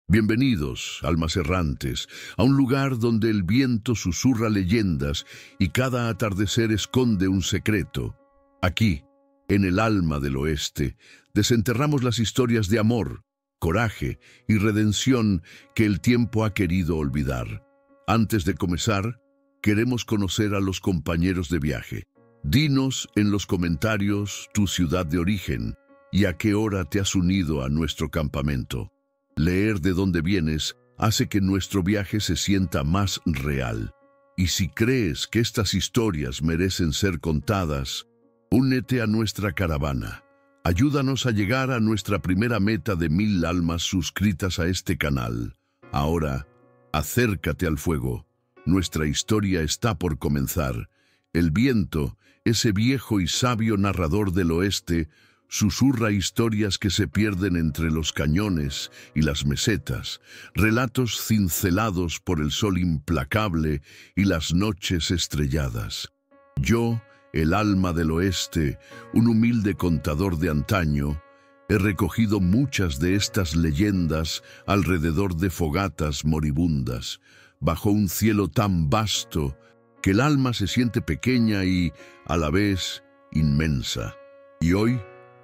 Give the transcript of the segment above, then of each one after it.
Bienvenidos, almas errantes, a un lugar donde el viento susurra leyendas y cada atardecer esconde un secreto. Aquí, en el alma del oeste, desenterramos las historias de amor, coraje y redención que el tiempo ha querido olvidar. Antes de comenzar, queremos conocer a los compañeros de viaje. Dinos en los comentarios tu ciudad de origen y a qué hora te has unido a nuestro campamento. Leer de dónde vienes hace que nuestro viaje se sienta más real. Y si crees que estas historias merecen ser contadas, únete a nuestra caravana. Ayúdanos a llegar a nuestra primera meta de 1000 almas suscritas a este canal. Ahora, acércate al fuego. Nuestra historia está por comenzar. El viento, ese viejo y sabio narrador del oeste, susurra historias que se pierden entre los cañones y las mesetas, relatos cincelados por el sol implacable y las noches estrelladas. Yo, el alma del oeste, un humilde contador de antaño, he recogido muchas de estas leyendas alrededor de fogatas moribundas, bajo un cielo tan vasto que el alma se siente pequeña y, a la vez, inmensa. Y hoy,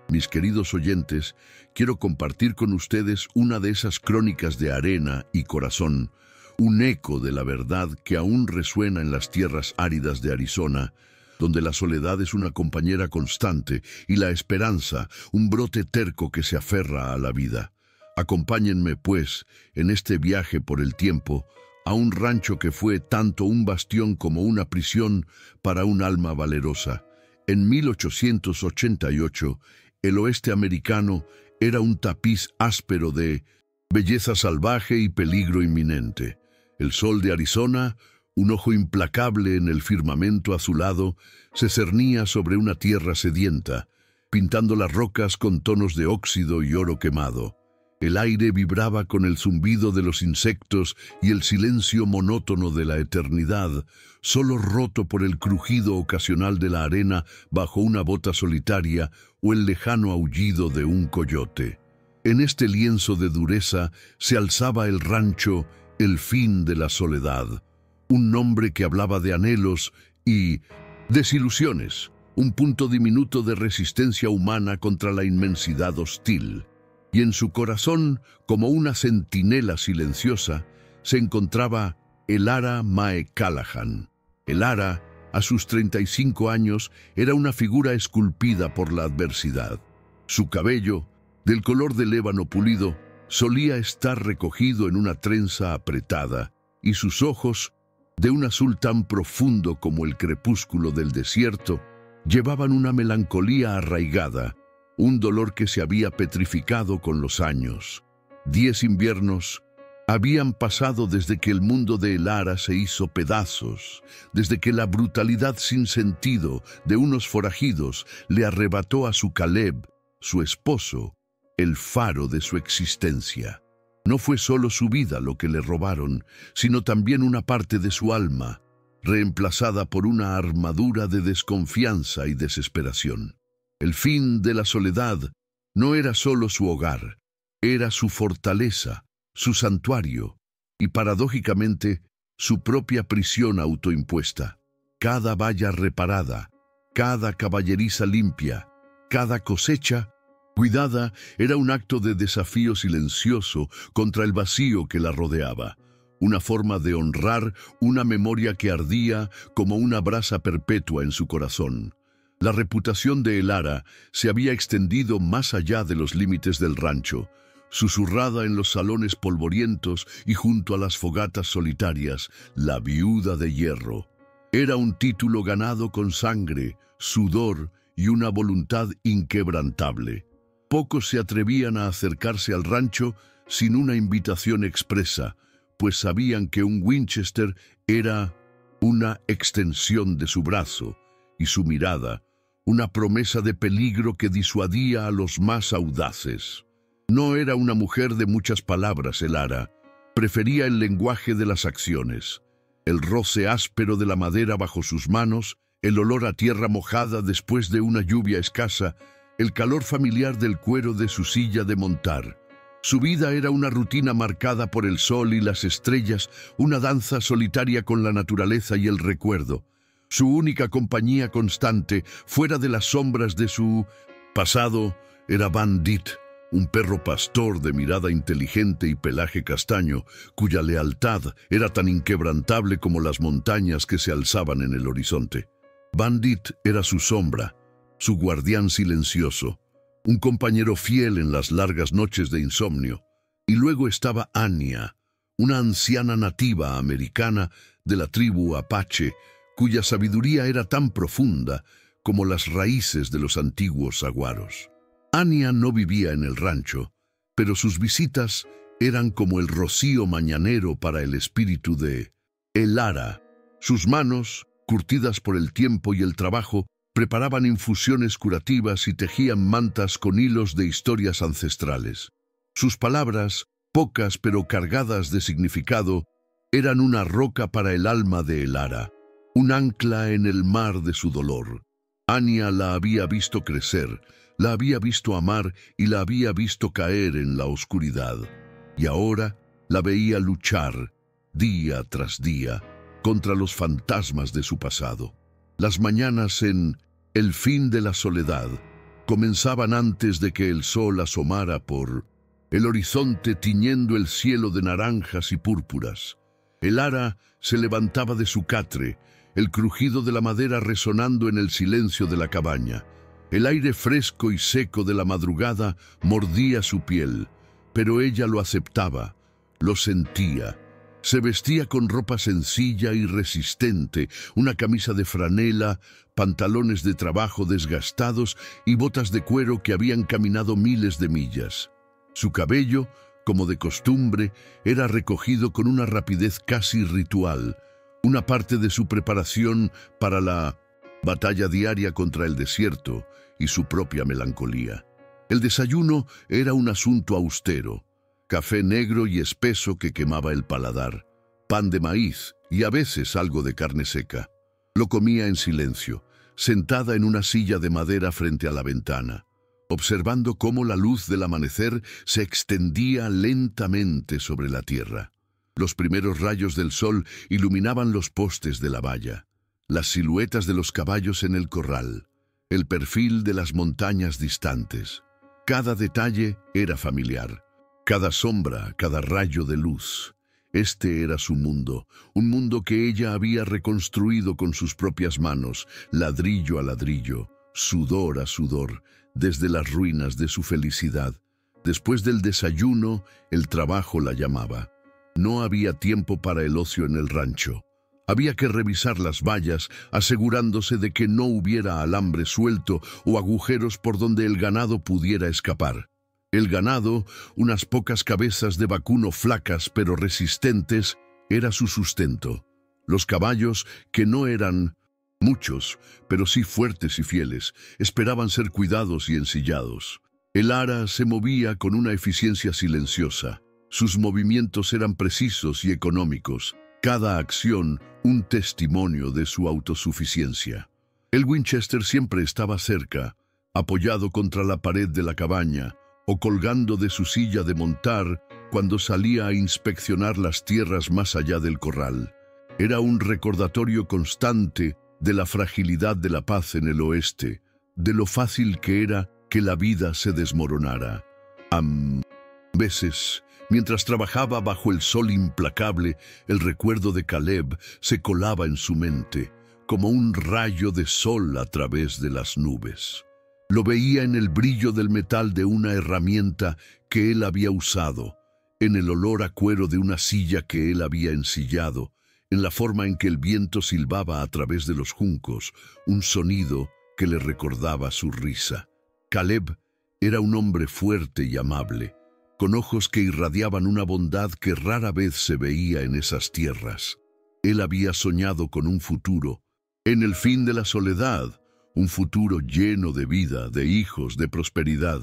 mis queridos oyentes, quiero compartir con ustedes una de esas crónicas de arena y corazón, un eco de la verdad que aún resuena en las tierras áridas de Arizona, donde la soledad es una compañera constante y la esperanza un brote terco que se aferra a la vida. Acompáñenme, pues, en este viaje por el tiempo, a un rancho que fue tanto un bastión como una prisión para un alma valerosa. En 1888, el oeste americano era un tapiz áspero de belleza salvaje y peligro inminente. El sol de Arizona, un ojo implacable en el firmamento azulado, se cernía sobre una tierra sedienta, pintando las rocas con tonos de óxido y oro quemado. El aire vibraba con el zumbido de los insectos y el silencio monótono de la eternidad, solo roto por el crujido ocasional de la arena bajo una bota solitaria o el lejano aullido de un coyote. En este lienzo de dureza se alzaba el rancho, el fin de la soledad, un nombre que hablaba de anhelos y desilusiones, un punto diminuto de resistencia humana contra la inmensidad hostil. Y en su corazón, como una centinela silenciosa, se encontraba Elara Mae Callahan. Elara, a sus 35 años, era una figura esculpida por la adversidad. Su cabello, del color del ébano pulido, solía estar recogido en una trenza apretada, y sus ojos, de un azul tan profundo como el crepúsculo del desierto, llevaban una melancolía arraigada, un dolor que se había petrificado con los años. 10 inviernos habían pasado desde que el mundo de Elara se hizo pedazos, desde que la brutalidad sin sentido de unos forajidos le arrebató a su Caleb, su esposo, el faro de su existencia. No fue solo su vida lo que le robaron, sino también una parte de su alma, reemplazada por una armadura de desconfianza y desesperación. El fin de la soledad no era solo su hogar, era su fortaleza, su santuario y, paradójicamente, su propia prisión autoimpuesta. Cada valla reparada, cada caballeriza limpia, cada cosecha cuidada era un acto de desafío silencioso contra el vacío que la rodeaba, una forma de honrar una memoria que ardía como una brasa perpetua en su corazón. La reputación de Elara se había extendido más allá de los límites del rancho, susurrada en los salones polvorientos y junto a las fogatas solitarias, la viuda de hierro. Era un título ganado con sangre, sudor y una voluntad inquebrantable. Pocos se atrevían a acercarse al rancho sin una invitación expresa, pues sabían que un Winchester era una extensión de su brazo y su mirada, una promesa de peligro que disuadía a los más audaces. No era una mujer de muchas palabras, Elara. Prefería el lenguaje de las acciones, el roce áspero de la madera bajo sus manos, el olor a tierra mojada después de una lluvia escasa, el calor familiar del cuero de su silla de montar. Su vida era una rutina marcada por el sol y las estrellas, una danza solitaria con la naturaleza y el recuerdo. Su única compañía constante, fuera de las sombras de su pasado, era Bandit, un perro pastor de mirada inteligente y pelaje castaño, cuya lealtad era tan inquebrantable como las montañas que se alzaban en el horizonte. Bandit era su sombra, su guardián silencioso, un compañero fiel en las largas noches de insomnio. Y luego estaba Anya, una anciana nativa americana de la tribu Apache, cuya sabiduría era tan profunda como las raíces de los antiguos saguaros. Anya no vivía en el rancho, pero sus visitas eran como el rocío mañanero para el espíritu de Elara. Sus manos, curtidas por el tiempo y el trabajo, preparaban infusiones curativas y tejían mantas con hilos de historias ancestrales. Sus palabras, pocas pero cargadas de significado, eran una roca para el alma de Elara, un ancla en el mar de su dolor. Anya la había visto crecer, la había visto amar y la había visto caer en la oscuridad. Y ahora la veía luchar, día tras día, contra los fantasmas de su pasado. Las mañanas en El fin de la soledad comenzaban antes de que el sol asomara por el horizonte tiñendo el cielo de naranjas y púrpuras. Elara se levantaba de su catre, el crujido de la madera resonando en el silencio de la cabaña. El aire fresco y seco de la madrugada mordía su piel, pero ella lo aceptaba, lo sentía. Se vestía con ropa sencilla y resistente, una camisa de franela, pantalones de trabajo desgastados y botas de cuero que habían caminado miles de millas. Su cabello, como de costumbre, era recogido con una rapidez casi ritual, una parte de su preparación para la batalla diaria contra el desierto y su propia melancolía. El desayuno era un asunto austero. Café negro y espeso que quemaba el paladar, pan de maíz y a veces algo de carne seca. Lo comía en silencio, sentada en una silla de madera frente a la ventana, observando cómo la luz del amanecer se extendía lentamente sobre la tierra. Los primeros rayos del sol iluminaban los postes de la valla, las siluetas de los caballos en el corral, el perfil de las montañas distantes. Cada detalle era familiar. Cada sombra, cada rayo de luz. Este era su mundo, un mundo que ella había reconstruido con sus propias manos, ladrillo a ladrillo, sudor a sudor, desde las ruinas de su felicidad. Después del desayuno, el trabajo la llamaba. No había tiempo para el ocio en el rancho. Había que revisar las vallas, asegurándose de que no hubiera alambre suelto o agujeros por donde el ganado pudiera escapar. El ganado, unas pocas cabezas de vacuno flacas pero resistentes, era su sustento. Los caballos, que no eran muchos, pero sí fuertes y fieles, esperaban ser cuidados y ensillados. Elara se movía con una eficiencia silenciosa. Sus movimientos eran precisos y económicos, cada acción un testimonio de su autosuficiencia. El Winchester siempre estaba cerca, apoyado contra la pared de la cabaña, o colgando de su silla de montar cuando salía a inspeccionar las tierras más allá del corral. Era un recordatorio constante de la fragilidad de la paz en el oeste, de lo fácil que era que la vida se desmoronara. A veces, mientras trabajaba bajo el sol implacable, el recuerdo de Caleb se colaba en su mente, como un rayo de sol a través de las nubes. Lo veía en el brillo del metal de una herramienta que él había usado, en el olor a cuero de una silla que él había ensillado, en la forma en que el viento silbaba a través de los juncos, un sonido que le recordaba su risa. Caleb era un hombre fuerte y amable, con ojos que irradiaban una bondad que rara vez se veía en esas tierras. Él había soñado con un futuro, en el fin de la soledad, un futuro lleno de vida, de hijos, de prosperidad.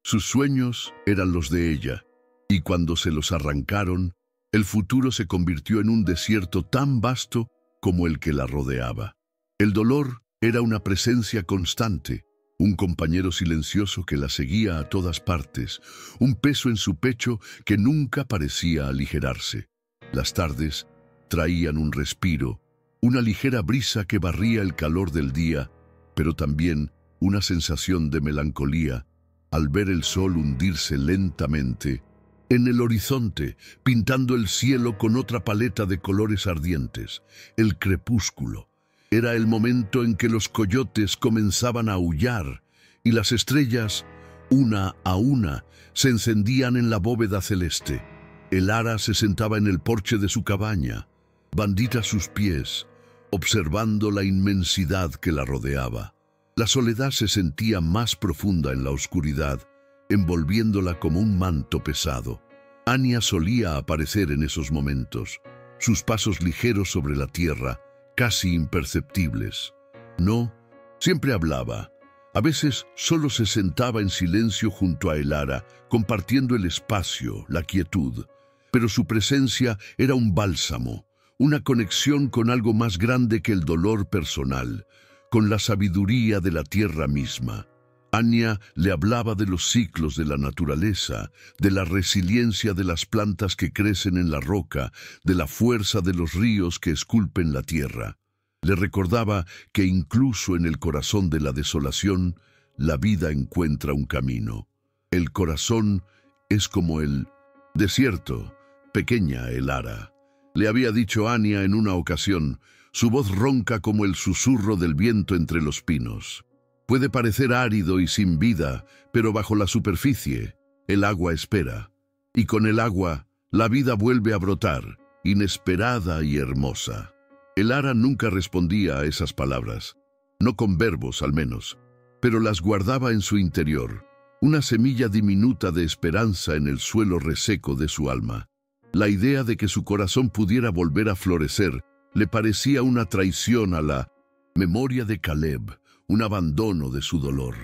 Sus sueños eran los de ella, y cuando se los arrancaron, el futuro se convirtió en un desierto tan vasto como el que la rodeaba. El dolor era una presencia constante, un compañero silencioso que la seguía a todas partes, un peso en su pecho que nunca parecía aligerarse. Las tardes traían un respiro, una ligera brisa que barría el calor del día, pero también una sensación de melancolía al ver el sol hundirse lentamente en el horizonte, pintando el cielo con otra paleta de colores ardientes, el crepúsculo. Era el momento en que los coyotes comenzaban a aullar y las estrellas, una a una, se encendían en la bóveda celeste. El ara se sentaba en el porche de su cabaña, bandita a sus pies, observando la inmensidad que la rodeaba. La soledad se sentía más profunda en la oscuridad, envolviéndola como un manto pesado. Anya solía aparecer en esos momentos, sus pasos ligeros sobre la tierra, casi imperceptibles. No, siempre hablaba. A veces solo se sentaba en silencio junto a el ara, compartiendo el espacio, la quietud. Pero su presencia era un bálsamo, una conexión con algo más grande que el dolor personal, con la sabiduría de la tierra misma. Anya le hablaba de los ciclos de la naturaleza, de la resiliencia de las plantas que crecen en la roca, de la fuerza de los ríos que esculpen la tierra. Le recordaba que incluso en el corazón de la desolación, la vida encuentra un camino. El corazón es como el desierto, pequeña el ara. Le había dicho Anya en una ocasión, su voz ronca como el susurro del viento entre los pinos. Puede parecer árido y sin vida, pero bajo la superficie, el agua espera. Y con el agua, la vida vuelve a brotar, inesperada y hermosa. El ara nunca respondía a esas palabras, no con verbos al menos, pero las guardaba en su interior, una semilla diminuta de esperanza en el suelo reseco de su alma. La idea de que su corazón pudiera volver a florecer le parecía una traición a la memoria de Caleb, un abandono de su dolor.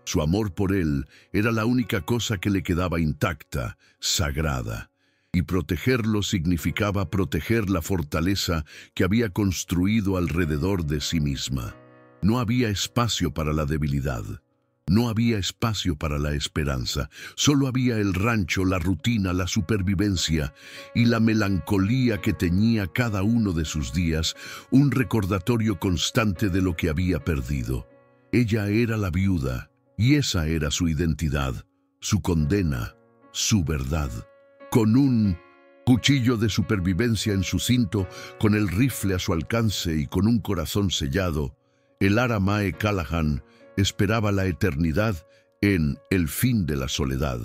Su amor por él era la única cosa que le quedaba intacta, sagrada, y protegerlo significaba proteger la fortaleza que había construido alrededor de sí misma. No había espacio para la debilidad. No había espacio para la esperanza, solo había el rancho, la rutina, la supervivencia y la melancolía que teñía cada uno de sus días, un recordatorio constante de lo que había perdido. Ella era la viuda, y esa era su identidad, su condena, su verdad. Con un cuchillo de supervivencia en su cinto, con el rifle a su alcance y con un corazón sellado, el ara Mae Callahan esperaba la eternidad en el fin de la soledad,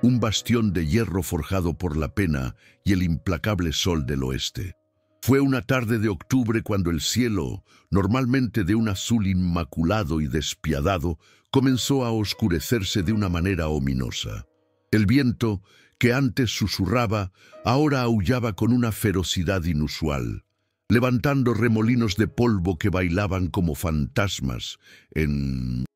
un bastión de hierro forjado por la pena y el implacable sol del oeste. Fue una tarde de octubre cuando el cielo, normalmente de un azul inmaculado y despiadado, comenzó a oscurecerse de una manera ominosa. El viento, que antes susurraba, ahora aullaba con una ferocidad inusual, levantando remolinos de polvo que bailaban como fantasmas en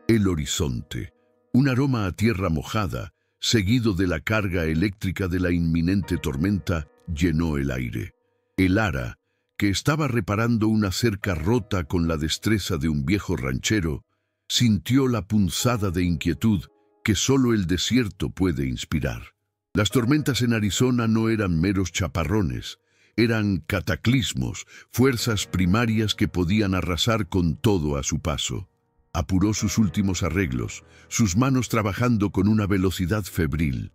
el horizonte. Un aroma a tierra mojada, seguido de la carga eléctrica de la inminente tormenta, llenó el aire. El ara, que estaba reparando una cerca rota con la destreza de un viejo ranchero, sintió la punzada de inquietud que solo el desierto puede inspirar. Las tormentas en Arizona no eran meros chaparrones, eran cataclismos, fuerzas primarias que podían arrasar con todo a su paso. Apuró sus últimos arreglos, sus manos trabajando con una velocidad febril.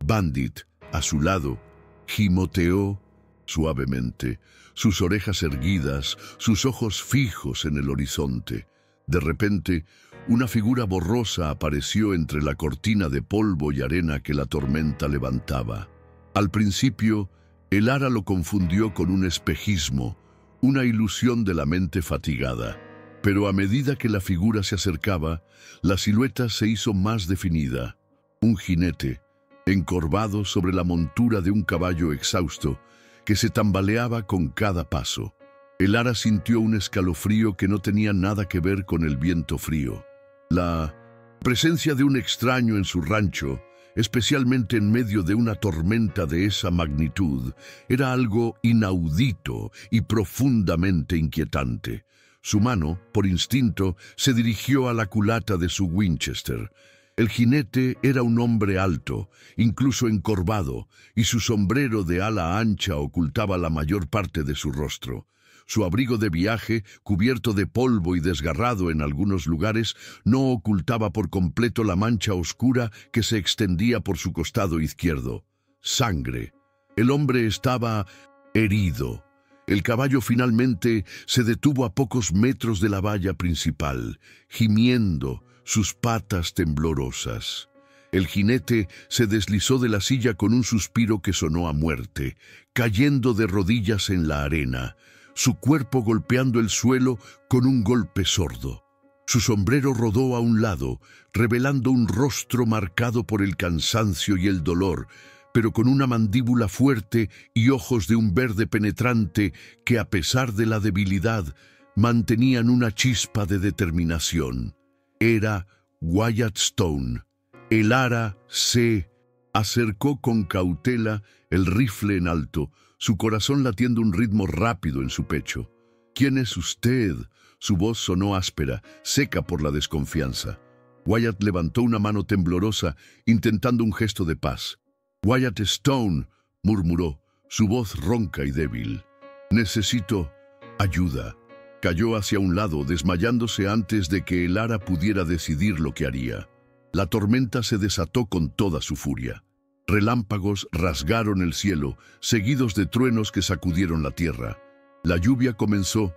Bandit, a su lado, gimoteó suavemente, sus orejas erguidas, sus ojos fijos en el horizonte. De repente, una figura borrosa apareció entre la cortina de polvo y arena que la tormenta levantaba. Al principio, el ara lo confundió con un espejismo, una ilusión de la mente fatigada. Pero a medida que la figura se acercaba, la silueta se hizo más definida. Un jinete, encorvado sobre la montura de un caballo exhausto, que se tambaleaba con cada paso. El ara sintió un escalofrío que no tenía nada que ver con el viento frío. La presencia de un extraño en su rancho, especialmente en medio de una tormenta de esa magnitud, era algo inaudito y profundamente inquietante. Su mano, por instinto, se dirigió a la culata de su Winchester. El jinete era un hombre alto, incluso encorvado, y su sombrero de ala ancha ocultaba la mayor parte de su rostro. Su abrigo de viaje, cubierto de polvo y desgarrado en algunos lugares, no ocultaba por completo la mancha oscura que se extendía por su costado izquierdo. Sangre. El hombre estaba herido. El caballo finalmente se detuvo a pocos metros de la valla principal, gimiendo, sus patas temblorosas. El jinete se deslizó de la silla con un suspiro que sonó a muerte, cayendo de rodillas en la arena, su cuerpo golpeando el suelo con un golpe sordo. Su sombrero rodó a un lado, revelando un rostro marcado por el cansancio y el dolor, pero con una mandíbula fuerte y ojos de un verde penetrante que, a pesar de la debilidad, mantenían una chispa de determinación. Era Wyatt Stone. El ara se acercó con cautela, el rifle en alto, su corazón latiendo un ritmo rápido en su pecho. «¿Quién es usted?». Su voz sonó áspera, seca por la desconfianza. Wyatt levantó una mano temblorosa, intentando un gesto de paz. «Wyatt Stone», murmuró, su voz ronca y débil. «Necesito ayuda». Cayó hacia un lado, desmayándose antes de que el ara pudiera decidir lo que haría. La tormenta se desató con toda su furia. Relámpagos rasgaron el cielo, seguidos de truenos que sacudieron la tierra. La lluvia comenzó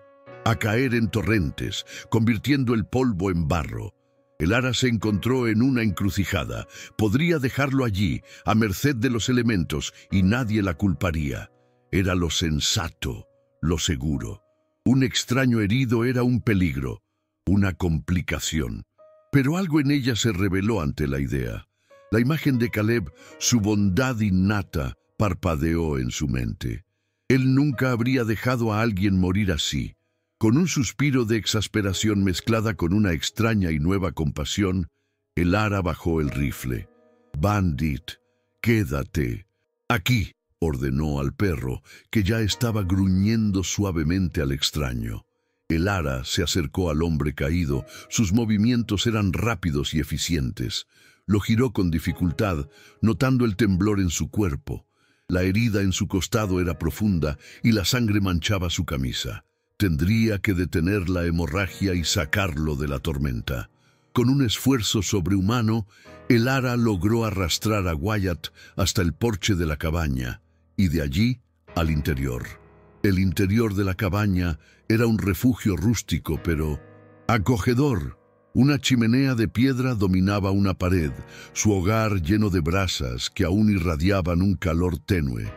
a caer en torrentes, convirtiendo el polvo en barro. El ara se encontró en una encrucijada. Podría dejarlo allí, a merced de los elementos, y nadie la culparía. Era lo sensato, lo seguro. Un extraño herido era un peligro, una complicación. Pero algo en ella se rebeló ante la idea. La imagen de Caleb, su bondad innata, parpadeó en su mente. Él nunca habría dejado a alguien morir así. Con un suspiro de exasperación mezclada con una extraña y nueva compasión, el ara bajó el rifle. «Bandit, quédate aquí», ordenó al perro, que ya estaba gruñendo suavemente al extraño. El ara se acercó al hombre caído. Sus movimientos eran rápidos y eficientes. Lo giró con dificultad, notando el temblor en su cuerpo. La herida en su costado era profunda y la sangre manchaba su camisa. Tendría que detener la hemorragia y sacarlo de la tormenta. Con un esfuerzo sobrehumano, el ara logró arrastrar a Wyatt hasta el porche de la cabaña, y de allí al interior. El interior de la cabaña era un refugio rústico, pero acogedor. Una chimenea de piedra dominaba una pared, su hogar lleno de brasas que aún irradiaban un calor tenue.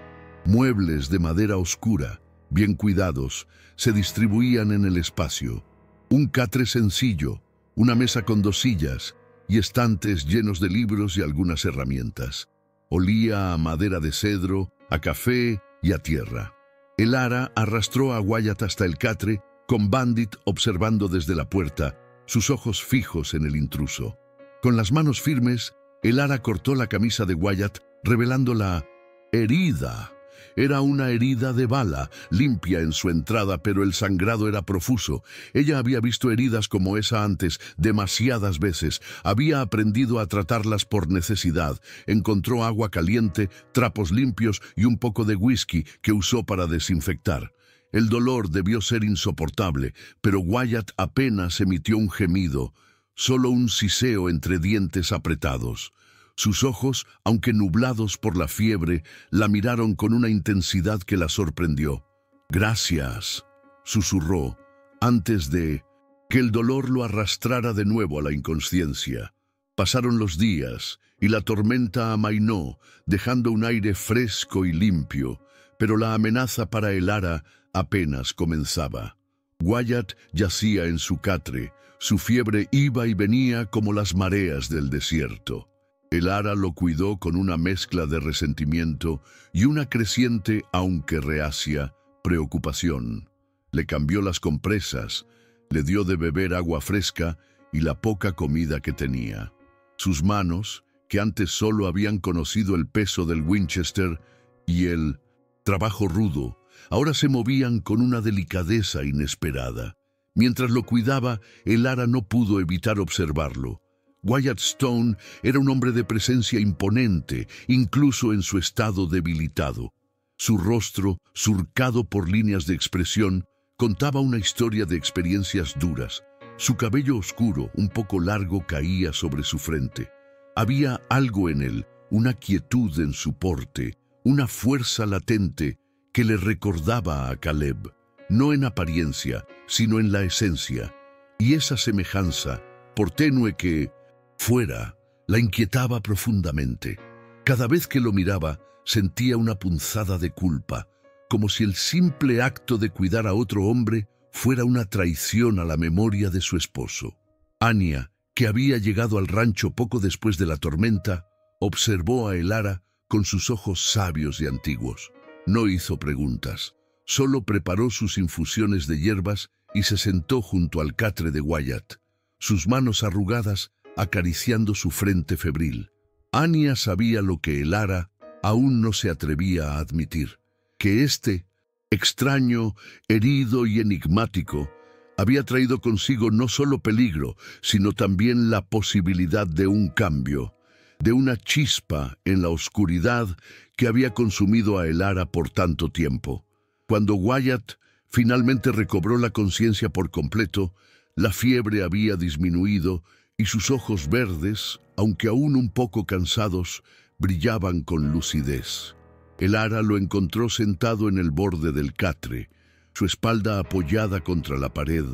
Muebles de madera oscura, bien cuidados, se distribuían en el espacio. Un catre sencillo, una mesa con 2 sillas y estantes llenos de libros y algunas herramientas. Olía a madera de cedro, a café y a tierra. El ara arrastró a Wyatt hasta el catre, con Bandit observando desde la puerta, sus ojos fijos en el intruso. Con las manos firmes, el ara cortó la camisa de Wyatt, revelando la herida. Era una herida de bala, limpia en su entrada, pero el sangrado era profuso. Ella había visto heridas como esa antes, demasiadas veces. Había aprendido a tratarlas por necesidad. Encontró agua caliente, trapos limpios y un poco de whisky que usó para desinfectar. El dolor debió ser insoportable, pero Wyatt apenas emitió un gemido, solo un siseo entre dientes apretados. Sus ojos, aunque nublados por la fiebre, la miraron con una intensidad que la sorprendió. «Gracias», susurró, antes de que el dolor lo arrastrara de nuevo a la inconsciencia. Pasaron los días, y la tormenta amainó, dejando un aire fresco y limpio, pero la amenaza para el ara apenas comenzaba. Wyatt yacía en su catre, su fiebre iba y venía como las mareas del desierto. El ara lo cuidó con una mezcla de resentimiento y una creciente, aunque reacia, preocupación. Le cambió las compresas, le dio de beber agua fresca y la poca comida que tenía. Sus manos, que antes solo habían conocido el peso del Winchester y el trabajo rudo, ahora se movían con una delicadeza inesperada. Mientras lo cuidaba, Elara no pudo evitar observarlo. Wyatt Stone era un hombre de presencia imponente, incluso en su estado debilitado. Su rostro, surcado por líneas de expresión, contaba una historia de experiencias duras. Su cabello oscuro, un poco largo, caía sobre su frente. Había algo en él, una quietud en su porte, una fuerza latente que le recordaba a Caleb, no en apariencia, sino en la esencia. Y esa semejanza, por tenue que fuera, la inquietaba profundamente. Cada vez que lo miraba, sentía una punzada de culpa, como si el simple acto de cuidar a otro hombre fuera una traición a la memoria de su esposo. Anya, que había llegado al rancho poco después de la tormenta, observó a Elara con sus ojos sabios y antiguos. No hizo preguntas, solo preparó sus infusiones de hierbas y se sentó junto al catre de Wyatt, sus manos arrugadas acariciando su frente febril. Anya sabía lo que Elara aún no se atrevía a admitir, que este, extraño, herido y enigmático, había traído consigo no solo peligro, sino también la posibilidad de un cambio, de una chispa en la oscuridad que había consumido a Elara por tanto tiempo. Cuando Wyatt finalmente recobró la conciencia por completo, la fiebre había disminuido y sus ojos verdes, aunque aún un poco cansados, brillaban con lucidez. Elara lo encontró sentado en el borde del catre, su espalda apoyada contra la pared,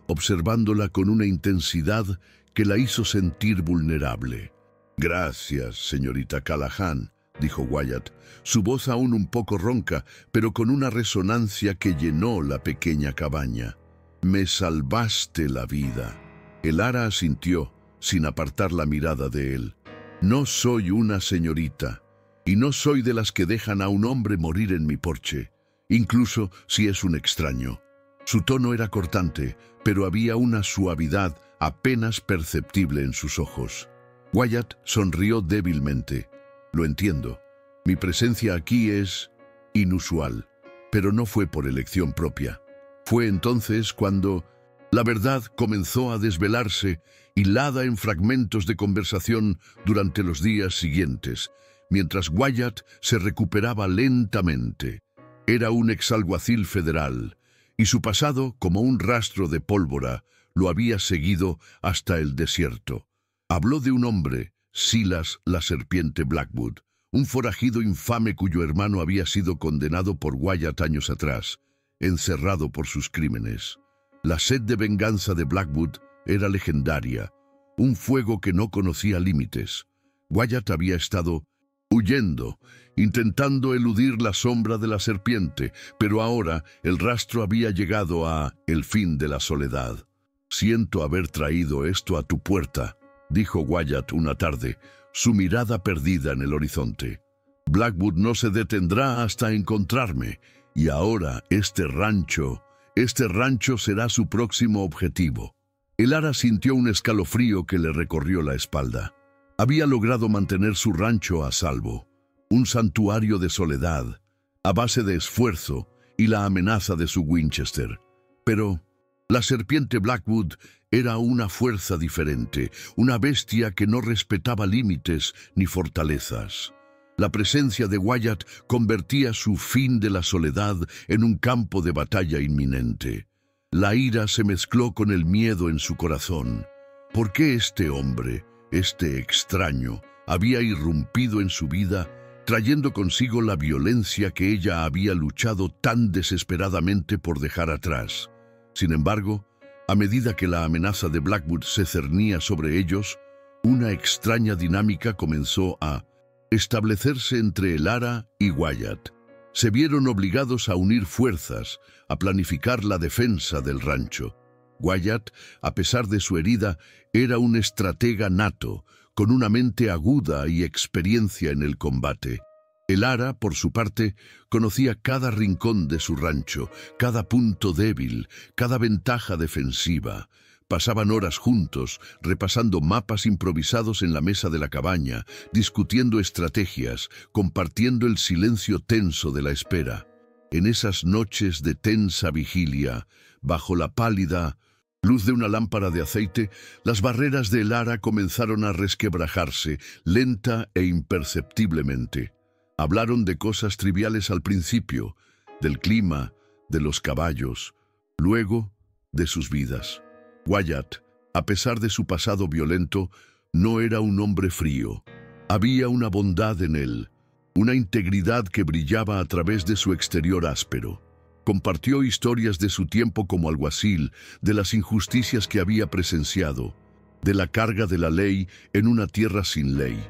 observándola con una intensidad que la hizo sentir vulnerable. «Gracias, señorita Callahan», dijo Wyatt, su voz aún un poco ronca, pero con una resonancia que llenó la pequeña cabaña. «Me salvaste la vida». Elara asintió, sin apartar la mirada de él. «No soy una señorita, y no soy de las que dejan a un hombre morir en mi porche, incluso si es un extraño». Su tono era cortante, pero había una suavidad apenas perceptible en sus ojos. Wyatt sonrió débilmente. «Lo entiendo. Mi presencia aquí es inusual, pero no fue por elección propia. Fue entonces cuando la verdad comenzó a desvelarse, hilada en fragmentos de conversación durante los días siguientes, mientras Wyatt se recuperaba lentamente. Era un exalguacil federal, y su pasado, como un rastro de pólvora, lo había seguido hasta el desierto. Habló de un hombre, Silas la serpiente Blackwood, un forajido infame cuyo hermano había sido condenado por Wyatt años atrás, encerrado por sus crímenes. La sed de venganza de Blackwood era legendaria, un fuego que no conocía límites. Wyatt había estado huyendo, intentando eludir la sombra de la serpiente, pero ahora el rastro había llegado a el fin de la soledad. «Siento haber traído esto a tu puerta», dijo Wyatt una tarde, su mirada perdida en el horizonte. «Blackwood no se detendrá hasta encontrarme, y ahora este rancho será su próximo objetivo». Elara sintió un escalofrío que le recorrió la espalda. Había logrado mantener su rancho a salvo, un santuario de soledad, a base de esfuerzo y la amenaza de su Winchester. Pero la serpiente Blackwood era una fuerza diferente, una bestia que no respetaba límites ni fortalezas. La presencia de Wyatt convertía su fin de la soledad en un campo de batalla inminente. La ira se mezcló con el miedo en su corazón. ¿Por qué este hombre, este extraño, había irrumpido en su vida, trayendo consigo la violencia que ella había luchado tan desesperadamente por dejar atrás? Sin embargo, a medida que la amenaza de Blackwood se cernía sobre ellos, una extraña dinámica comenzó a establecerse entre Elara y Wyatt. Se vieron obligados a unir fuerzas, a planificar la defensa del rancho. Wyatt, a pesar de su herida, era un estratega nato, con una mente aguda y experiencia en el combate. Elara, por su parte, conocía cada rincón de su rancho, cada punto débil, cada ventaja defensiva. Pasaban horas juntos, repasando mapas improvisados en la mesa de la cabaña, discutiendo estrategias, compartiendo el silencio tenso de la espera. En esas noches de tensa vigilia, bajo la pálida luz de una lámpara de aceite, las barreras de Elara comenzaron a resquebrajarse, lenta e imperceptiblemente. Hablaron de cosas triviales al principio, del clima, de los caballos, luego de sus vidas. Wyatt, a pesar de su pasado violento, no era un hombre frío. Había una bondad en él, una integridad que brillaba a través de su exterior áspero. Compartió historias de su tiempo como alguacil, de las injusticias que había presenciado, de la carga de la ley en una tierra sin ley.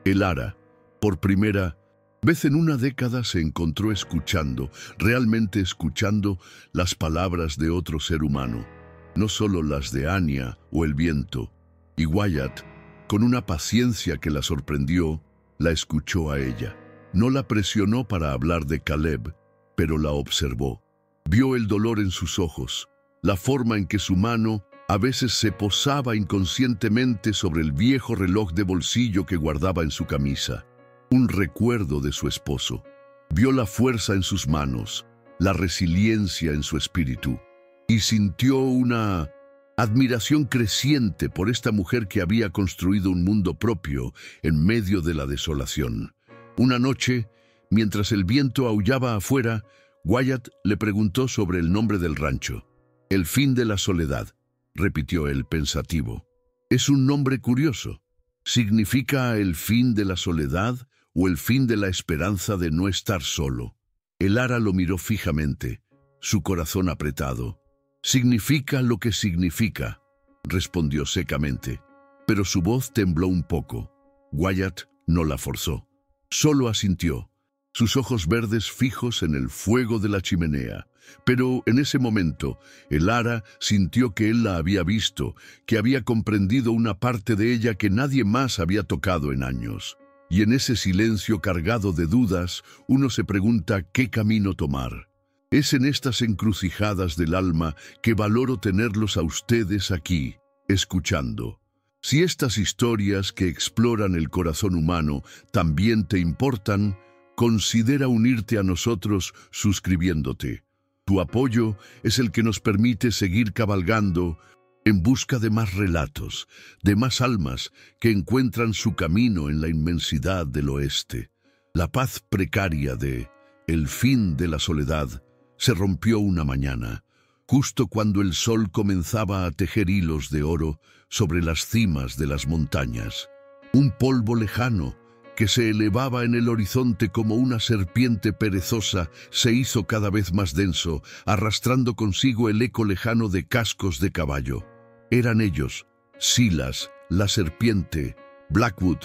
Elara, por primera vez en una década, se encontró escuchando, realmente escuchando, las palabras de otro ser humano, no solo las de Anya o el viento. Y Wyatt, con una paciencia que la sorprendió, la escuchó a ella. No la presionó para hablar de Caleb, pero la observó. Vio el dolor en sus ojos, la forma en que su mano a veces se posaba inconscientemente sobre el viejo reloj de bolsillo que guardaba en su camisa, un recuerdo de su esposo. Vio la fuerza en sus manos, la resiliencia en su espíritu, y sintió una admiración creciente por esta mujer que había construido un mundo propio en medio de la desolación. Una noche, mientras el viento aullaba afuera, Wyatt le preguntó sobre el nombre del rancho. El fin de la soledad, repitió él pensativo. Es un nombre curioso. ¿Significa el fin de la soledad o el fin de la esperanza de no estar solo? Elara lo miró fijamente, su corazón apretado. Significa lo que significa, respondió secamente, pero su voz tembló un poco. Wyatt no la forzó, solo asintió, sus ojos verdes fijos en el fuego de la chimenea. Pero en ese momento, Elara sintió que él la había visto, que había comprendido una parte de ella que nadie más había tocado en años. Y en ese silencio cargado de dudas, uno se pregunta qué camino tomar. Es en estas encrucijadas del alma que valoro tenerlos a ustedes aquí, escuchando. Si estas historias que exploran el corazón humano también te importan, considera unirte a nosotros suscribiéndote. Tu apoyo es el que nos permite seguir cabalgando en busca de más relatos, de más almas que encuentran su camino en la inmensidad del oeste. La paz precaria de El fin de la soledad se rompió una mañana, justo cuando el sol comenzaba a tejer hilos de oro sobre las cimas de las montañas. Un polvo lejano que se elevaba en el horizonte como una serpiente perezosa se hizo cada vez más denso, arrastrando consigo el eco lejano de cascos de caballo. Eran ellos, Silas, la serpiente, Blackwood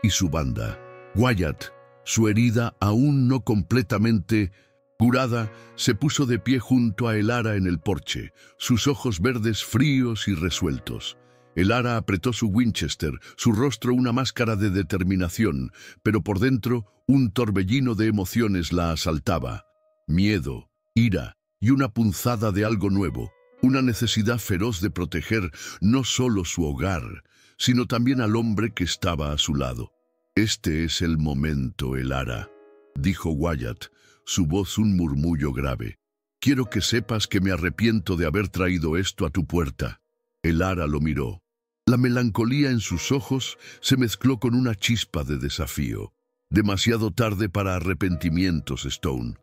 y su banda. Wyatt, su herida aún no completamente curada, se puso de pie junto a Elara en el porche, sus ojos verdes fríos y resueltos. Elara apretó su Winchester, su rostro una máscara de determinación, pero por dentro un torbellino de emociones la asaltaba. Miedo, ira y una punzada de algo nuevo, una necesidad feroz de proteger no solo su hogar, sino también al hombre que estaba a su lado. «Este es el momento, Elara», dijo Wyatt, su voz un murmullo grave. «Quiero que sepas que me arrepiento de haber traído esto a tu puerta». Elara lo miró. La melancolía en sus ojos se mezcló con una chispa de desafío. «Demasiado tarde para arrepentimientos, Stone.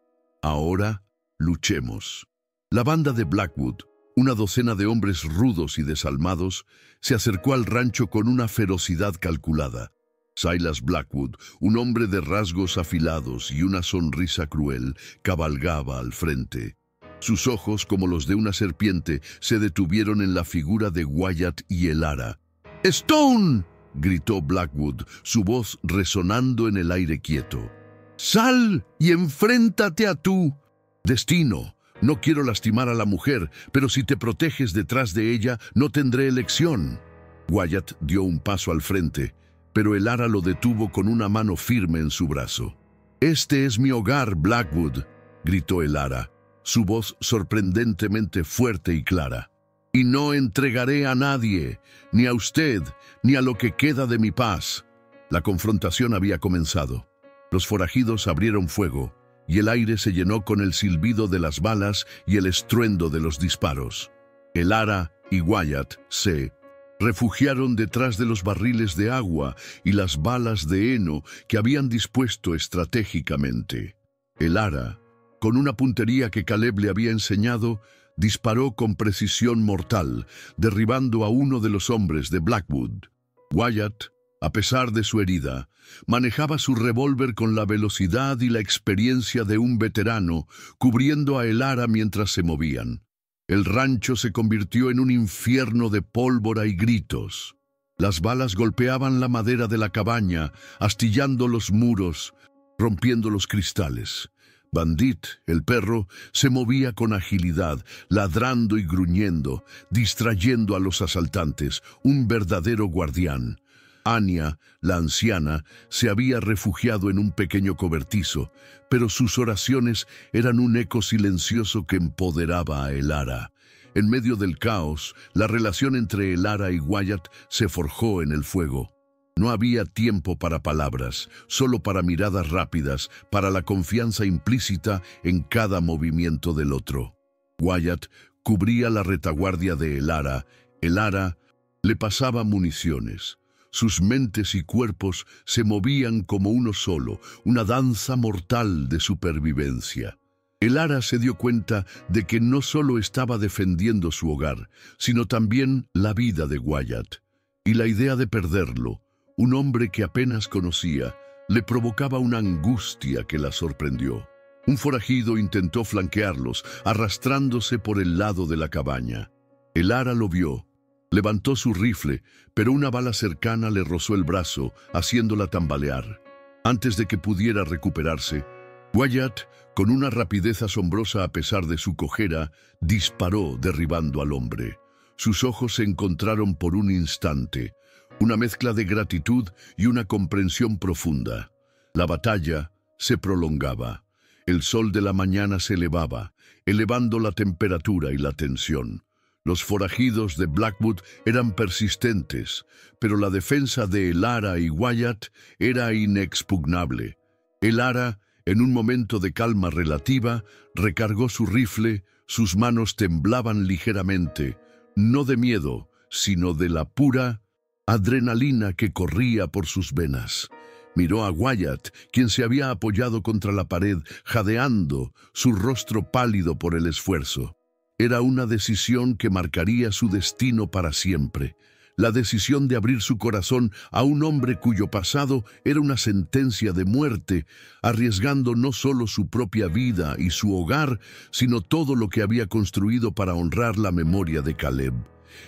Ahora, luchemos». La banda de Blackwood, una docena de hombres rudos y desalmados, se acercó al rancho con una ferocidad calculada. Silas Blackwood, un hombre de rasgos afilados y una sonrisa cruel, cabalgaba al frente. Sus ojos, como los de una serpiente, se detuvieron en la figura de Wyatt y Elara. «¡Stone!», gritó Blackwood, su voz resonando en el aire quieto. «¡Sal y enfréntate a tu destino! No quiero lastimar a la mujer, pero si te proteges detrás de ella, no tendré elección». Wyatt dio un paso al frente, pero Elara lo detuvo con una mano firme en su brazo. «Este es mi hogar, Blackwood», gritó Elara, su voz sorprendentemente fuerte y clara. «Y no entregaré a nadie, ni a usted, ni a lo que queda de mi paz». La confrontación había comenzado. Los forajidos abrieron fuego, y el aire se llenó con el silbido de las balas y el estruendo de los disparos. Elara y Wyatt se refugiaron detrás de los barriles de agua y las balas de heno que habían dispuesto estratégicamente. Elara, con una puntería que Caleb le había enseñado, disparó con precisión mortal, derribando a uno de los hombres de Blackwood. Wyatt, a pesar de su herida, manejaba su revólver con la velocidad y la experiencia de un veterano, cubriendo a Elara mientras se movían. El rancho se convirtió en un infierno de pólvora y gritos. Las balas golpeaban la madera de la cabaña, astillando los muros, rompiendo los cristales. Bandit, el perro, se movía con agilidad, ladrando y gruñendo, distrayendo a los asaltantes, un verdadero guardián. Anya, la anciana, se había refugiado en un pequeño cobertizo, pero sus oraciones eran un eco silencioso que empoderaba a Elara. En medio del caos, la relación entre Elara y Wyatt se forjó en el fuego. No había tiempo para palabras, solo para miradas rápidas, para la confianza implícita en cada movimiento del otro. Wyatt cubría la retaguardia de Elara. Elara le pasaba municiones. Sus mentes y cuerpos se movían como uno solo, una danza mortal de supervivencia. Elara se dio cuenta de que no solo estaba defendiendo su hogar, sino también la vida de Wyatt. Y la idea de perderlo, un hombre que apenas conocía, le provocaba una angustia que la sorprendió. Un forajido intentó flanquearlos, arrastrándose por el lado de la cabaña. Elara lo vio. Levantó su rifle, pero una bala cercana le rozó el brazo, haciéndola tambalear. Antes de que pudiera recuperarse, Wyatt, con una rapidez asombrosa a pesar de su cojera, disparó derribando al hombre. Sus ojos se encontraron por un instante, una mezcla de gratitud y una comprensión profunda. La batalla se prolongaba. El sol de la mañana se elevaba, elevando la temperatura y la tensión. Los forajidos de Blackwood eran persistentes, pero la defensa de Elara y Wyatt era inexpugnable. Elara, en un momento de calma relativa, recargó su rifle, sus manos temblaban ligeramente, no de miedo, sino de la pura adrenalina que corría por sus venas. Miró a Wyatt, quien se había apoyado contra la pared, jadeando, su rostro pálido por el esfuerzo. Era una decisión que marcaría su destino para siempre. La decisión de abrir su corazón a un hombre cuyo pasado era una sentencia de muerte, arriesgando no solo su propia vida y su hogar, sino todo lo que había construido para honrar la memoria de Caleb.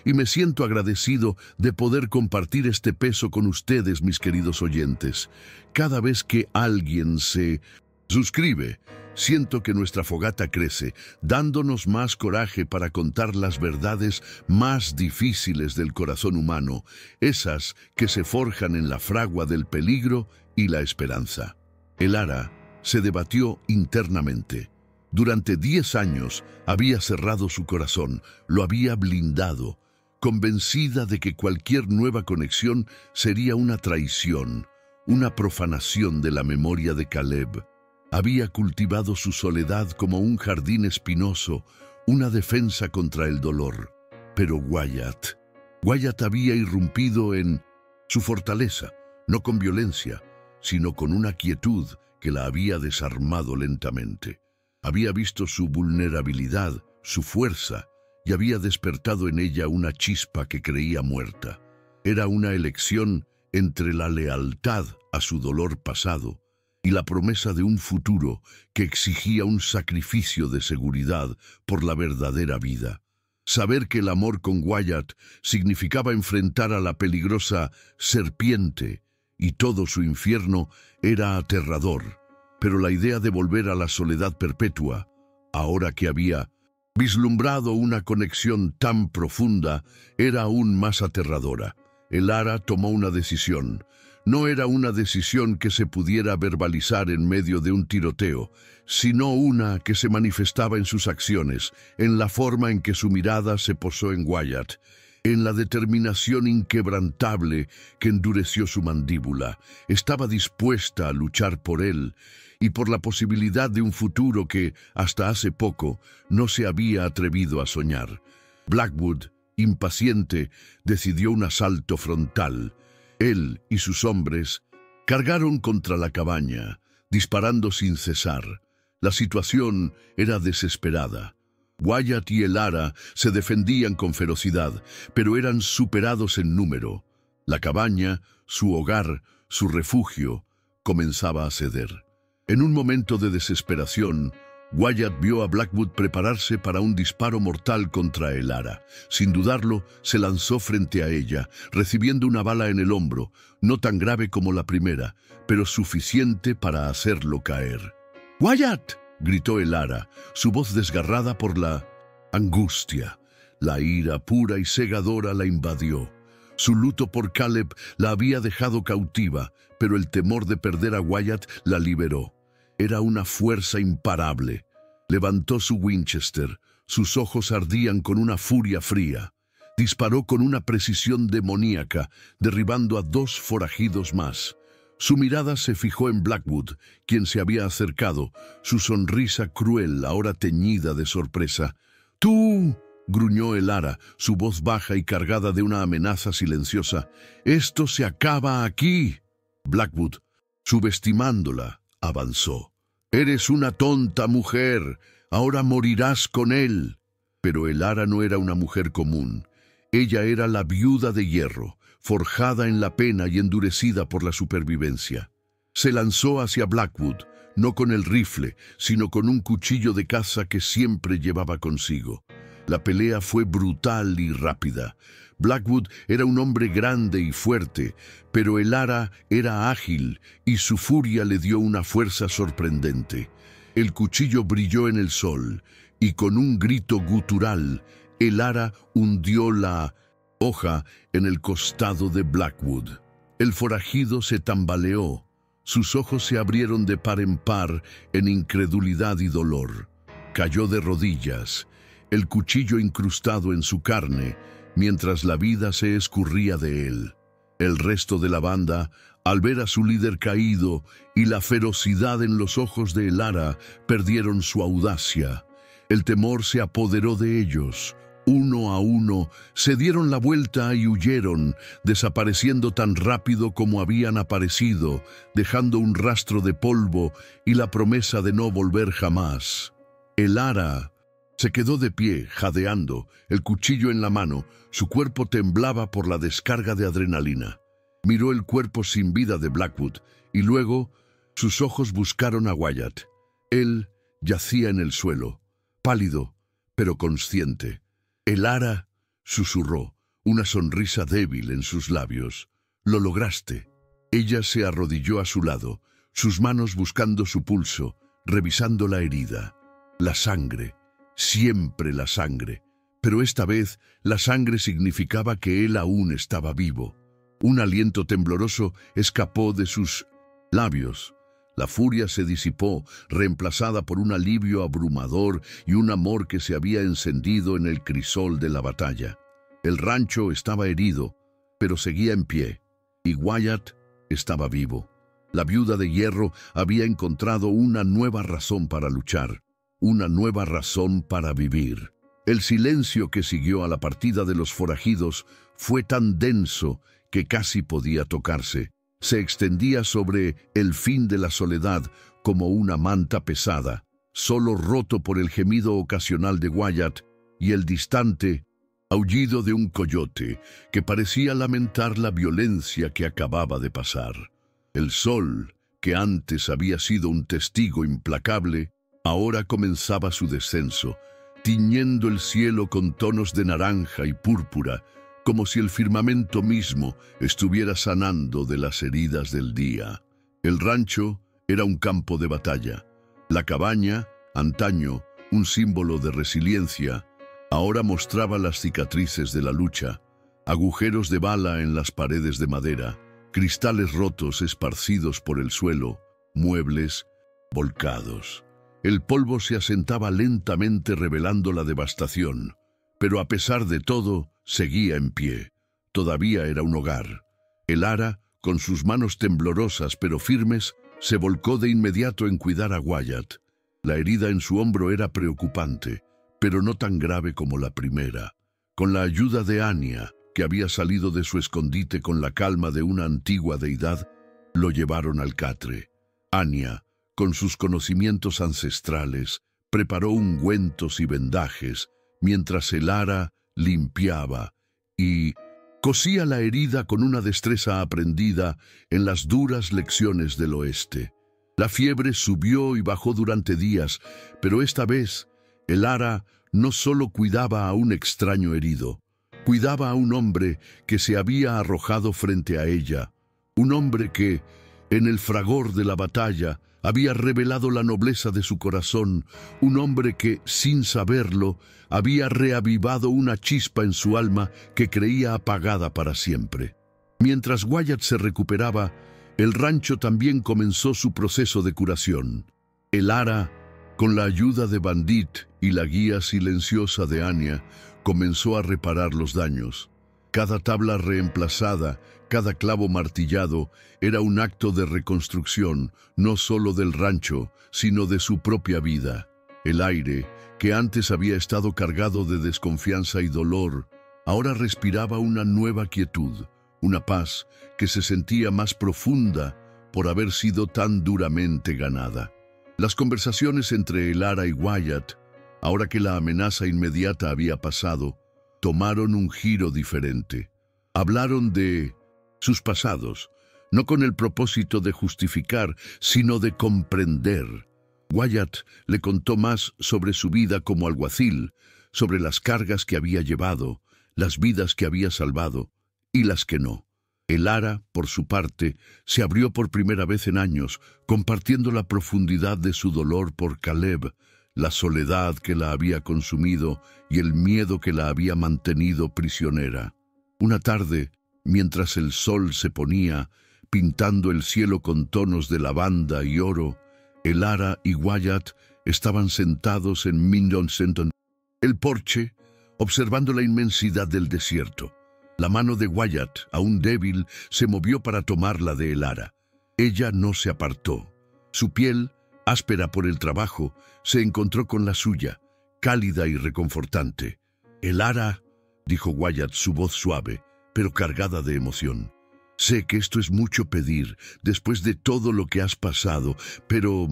Y me siento agradecido de poder compartir este peso con ustedes, mis queridos oyentes. Cada vez que alguien se suscribe, siento que nuestra fogata crece, dándonos más coraje para contar las verdades más difíciles del corazón humano, esas que se forjan en la fragua del peligro y la esperanza. Elara se debatió internamente. Durante 10 años había cerrado su corazón, lo había blindado, convencida de que cualquier nueva conexión sería una traición, una profanación de la memoria de Caleb. Había cultivado su soledad como un jardín espinoso, una defensa contra el dolor. Pero Wyatt había irrumpido en su fortaleza, no con violencia, sino con una quietud que la había desarmado lentamente. Había visto su vulnerabilidad, su fuerza, y había despertado en ella una chispa que creía muerta. Era una elección entre la lealtad a su dolor pasado y la promesa de un futuro que exigía un sacrificio de seguridad por la verdadera vida. Saber que el amor con Wyatt significaba enfrentar a la peligrosa serpiente y todo su infierno era aterrador, pero la idea de volver a la soledad perpetua, ahora que había vislumbrado una conexión tan profunda, era aún más aterradora. Elara tomó una decisión. No era una decisión que se pudiera verbalizar en medio de un tiroteo, sino una que se manifestaba en sus acciones, en la forma en que su mirada se posó en Wyatt. En la determinación inquebrantable que endureció su mandíbula, estaba dispuesta a luchar por él y por la posibilidad de un futuro que, hasta hace poco, no se había atrevido a soñar. Blackwood, impaciente, decidió un asalto frontal. Él y sus hombres cargaron contra la cabaña, disparando sin cesar. La situación era desesperada. Wyatt y Elara se defendían con ferocidad, pero eran superados en número. La cabaña, su hogar, su refugio, comenzaba a ceder. En un momento de desesperación, Wyatt vio a Blackwood prepararse para un disparo mortal contra Elara. Sin dudarlo, se lanzó frente a ella, recibiendo una bala en el hombro, no tan grave como la primera, pero suficiente para hacerlo caer. ¡Wyatt!, gritó Elara, su voz desgarrada por la angustia. La ira pura y cegadora la invadió. Su luto por Caleb la había dejado cautiva, pero el temor de perder a Wyatt la liberó. Era una fuerza imparable. Levantó su Winchester. Sus ojos ardían con una furia fría. Disparó con una precisión demoníaca, derribando a 2 forajidos más. Su mirada se fijó en Blackwood, quien se había acercado, su sonrisa cruel, ahora teñida de sorpresa. «¡Tú!», gruñó Elara, su voz baja y cargada de una amenaza silenciosa. «¡Esto se acaba aquí!». Blackwood, subestimándola, avanzó. «Eres una tonta mujer, ahora morirás con él». Pero Elara no era una mujer común. Ella era la viuda de hierro, forjada en la pena y endurecida por la supervivencia. Se lanzó hacia Blackwood, no con el rifle, sino con un cuchillo de caza que siempre llevaba consigo. La pelea fue brutal y rápida. Blackwood era un hombre grande y fuerte, pero Elara era ágil y su furia le dio una fuerza sorprendente. El cuchillo brilló en el sol y con un grito gutural, Elara hundió la hoja en el costado de Blackwood. El forajido se tambaleó. Sus ojos se abrieron de par en par en incredulidad y dolor. Cayó de rodillas, el cuchillo incrustado en su carne, mientras la vida se escurría de él. El resto de la banda, al ver a su líder caído y la ferocidad en los ojos de Elara, perdieron su audacia. El temor se apoderó de ellos. Uno a uno, se dieron la vuelta y huyeron, desapareciendo tan rápido como habían aparecido, dejando un rastro de polvo y la promesa de no volver jamás. Elara se quedó de pie, jadeando, el cuchillo en la mano. Su cuerpo temblaba por la descarga de adrenalina. Miró el cuerpo sin vida de Blackwood y luego sus ojos buscaron a Wyatt. Él yacía en el suelo, pálido, pero consciente. Elara susurró, una sonrisa débil en sus labios. «Lo lograste». Ella se arrodilló a su lado, sus manos buscando su pulso, revisando la herida. La sangre, siempre la sangre. Pero esta vez la sangre significaba que él aún estaba vivo. Un aliento tembloroso escapó de sus labios. La furia se disipó, reemplazada por un alivio abrumador y un amor que se había encendido en el crisol de la batalla. El rancho estaba herido, pero seguía en pie, y Wyatt estaba vivo. La viuda de hierro había encontrado una nueva razón para luchar, una nueva razón para vivir. El silencio que siguió a la partida de los forajidos fue tan denso que casi podía tocarse. Se extendía sobre el fin de la soledad como una manta pesada, solo roto por el gemido ocasional de Wyatt y el distante aullido de un coyote que parecía lamentar la violencia que acababa de pasar. El sol, que antes había sido un testigo implacable, ahora comenzaba su descenso, tiñendo el cielo con tonos de naranja y púrpura, como si el firmamento mismo estuviera sanando de las heridas del día. El rancho era un campo de batalla. La cabaña, antaño un símbolo de resiliencia, ahora mostraba las cicatrices de la lucha, agujeros de bala en las paredes de madera, cristales rotos esparcidos por el suelo, muebles volcados. El polvo se asentaba lentamente revelando la devastación, pero a pesar de todo, seguía en pie. Todavía era un hogar. El Ara, con sus manos temblorosas pero firmes, se volcó de inmediato en cuidar a Wyatt. La herida en su hombro era preocupante, pero no tan grave como la primera. Con la ayuda de Anya, que había salido de su escondite con la calma de una antigua deidad, lo llevaron al catre. Anya, con sus conocimientos ancestrales, preparó ungüentos y vendajes, mientras el Ara limpiaba y cosía la herida con una destreza aprendida en las duras lecciones del oeste. La fiebre subió y bajó durante días, pero esta vez el Ara no solo cuidaba a un extraño herido, cuidaba a un hombre que se había arrojado frente a ella, un hombre que, en el fragor de la batalla, había revelado la nobleza de su corazón, un hombre que, sin saberlo, había reavivado una chispa en su alma que creía apagada para siempre. Mientras Wyatt se recuperaba, el rancho también comenzó su proceso de curación. El Ara, con la ayuda de Bandit y la guía silenciosa de Anya, comenzó a reparar los daños. Cada tabla reemplazada, cada clavo martillado, era un acto de reconstrucción, no solo del rancho, sino de su propia vida. El aire, que antes había estado cargado de desconfianza y dolor, ahora respiraba una nueva quietud, una paz que se sentía más profunda por haber sido tan duramente ganada. Las conversaciones entre el Ara y Wyatt, ahora que la amenaza inmediata había pasado, tomaron un giro diferente. Hablaron de sus pasados, no con el propósito de justificar, sino de comprender. Wyatt le contó más sobre su vida como alguacil, sobre las cargas que había llevado, las vidas que había salvado y las que no. El Ara, por su parte, se abrió por primera vez en años, compartiendo la profundidad de su dolor por Caleb, la soledad que la había consumido y el miedo que la había mantenido prisionera. Una tarde, mientras el sol se ponía, pintando el cielo con tonos de lavanda y oro, el Ara y Wyatt estaban sentados en Mindonsenton, el porche, observando la inmensidad del desierto. La mano de Wyatt, aún débil, se movió para tomar la de el Ara. Ella no se apartó. Su piel, áspera por el trabajo, se encontró con la suya, cálida y reconfortante. El Ara, dijo Wyatt, su voz suave, pero cargada de emoción. Sé que esto es mucho pedir, después de todo lo que has pasado, pero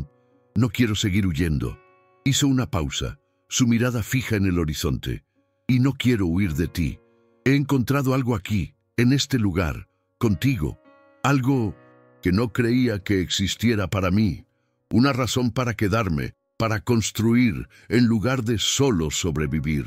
no quiero seguir huyendo. Hizo una pausa, su mirada fija en el horizonte. Y no quiero huir de ti. He encontrado algo aquí, en este lugar, contigo. Algo que no creía que existiera para mí. Una razón para quedarme, para construir, en lugar de solo sobrevivir.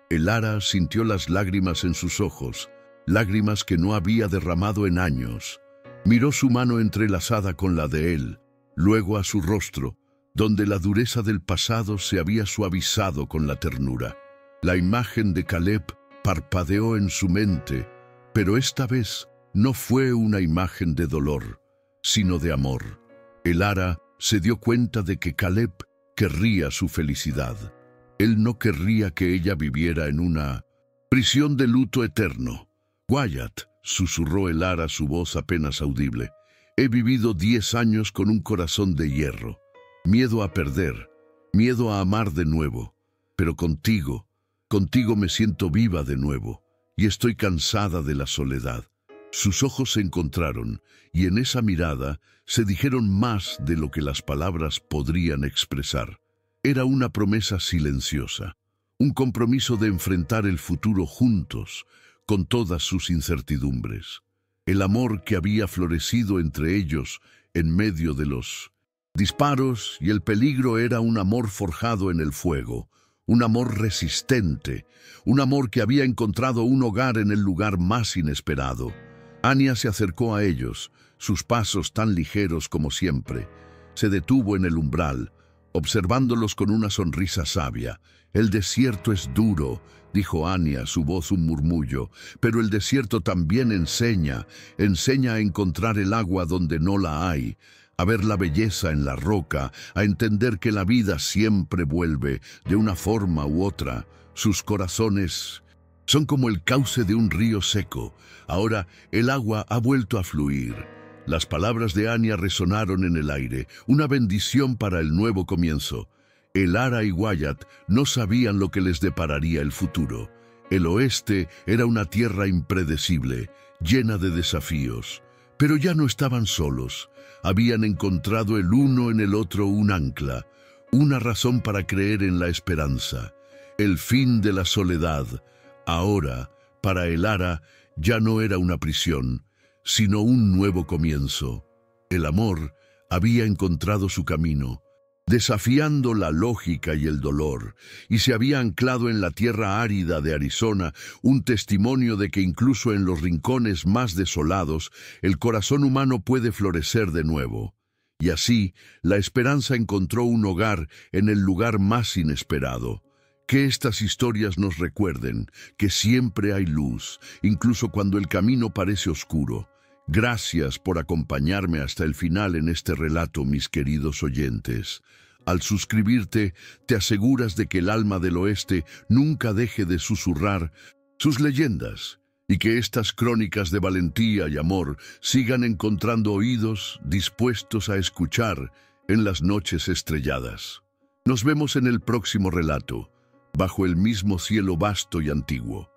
El Ara sintió las lágrimas en sus ojos, lágrimas que no había derramado en años. Miró su mano entrelazada con la de él, luego a su rostro, donde la dureza del pasado se había suavizado con la ternura. La imagen de Caleb parpadeó en su mente, pero esta vez no fue una imagen de dolor, sino de amor. El Ara se dio cuenta de que Caleb querría su felicidad. Él no querría que ella viviera en una prisión de luto eterno. Wyatt, susurró el Ara, su voz apenas audible. He vivido 10 años con un corazón de hierro. Miedo a perder, miedo a amar de nuevo. Pero contigo me siento viva de nuevo, y estoy cansada de la soledad. Sus ojos se encontraron, y en esa mirada se dijeron más de lo que las palabras podrían expresar. Era una promesa silenciosa, un compromiso de enfrentar el futuro juntos, con todas sus incertidumbres. El amor que había florecido entre ellos en medio de los disparos y el peligro era un amor forjado en el fuego, un amor resistente, un amor que había encontrado un hogar en el lugar más inesperado. Anya se acercó a ellos, sus pasos tan ligeros como siempre. Se detuvo en el umbral, observándolos con una sonrisa sabia. El desierto es duro, dijo Anya, su voz un murmullo, pero el desierto también enseña a encontrar el agua donde no la hay, a ver la belleza en la roca, a entender que la vida siempre vuelve, de una forma u otra. Sus corazones Son como el cauce de un río seco. Ahora el agua ha vuelto a fluir. Las palabras de Anya resonaron en el aire, una bendición para el nuevo comienzo. Elara y Wyatt no sabían lo que les depararía el futuro. El oeste era una tierra impredecible, llena de desafíos. Pero ya no estaban solos. Habían encontrado el uno en el otro un ancla, una razón para creer en la esperanza. El fin de la soledad, ahora, para Elara, ya no era una prisión, sino un nuevo comienzo. El amor había encontrado su camino, desafiando la lógica y el dolor, y se había anclado en la tierra árida de Arizona, un testimonio de que incluso en los rincones más desolados, el corazón humano puede florecer de nuevo. Y así, la esperanza encontró un hogar en el lugar más inesperado. Que estas historias nos recuerden que siempre hay luz, incluso cuando el camino parece oscuro. Gracias por acompañarme hasta el final en este relato, mis queridos oyentes. Al suscribirte, te aseguras de que el alma del oeste nunca deje de susurrar sus leyendas, y que estas crónicas de valentía y amor sigan encontrando oídos dispuestos a escuchar en las noches estrelladas. Nos vemos en el próximo relato, bajo el mismo cielo vasto y antiguo.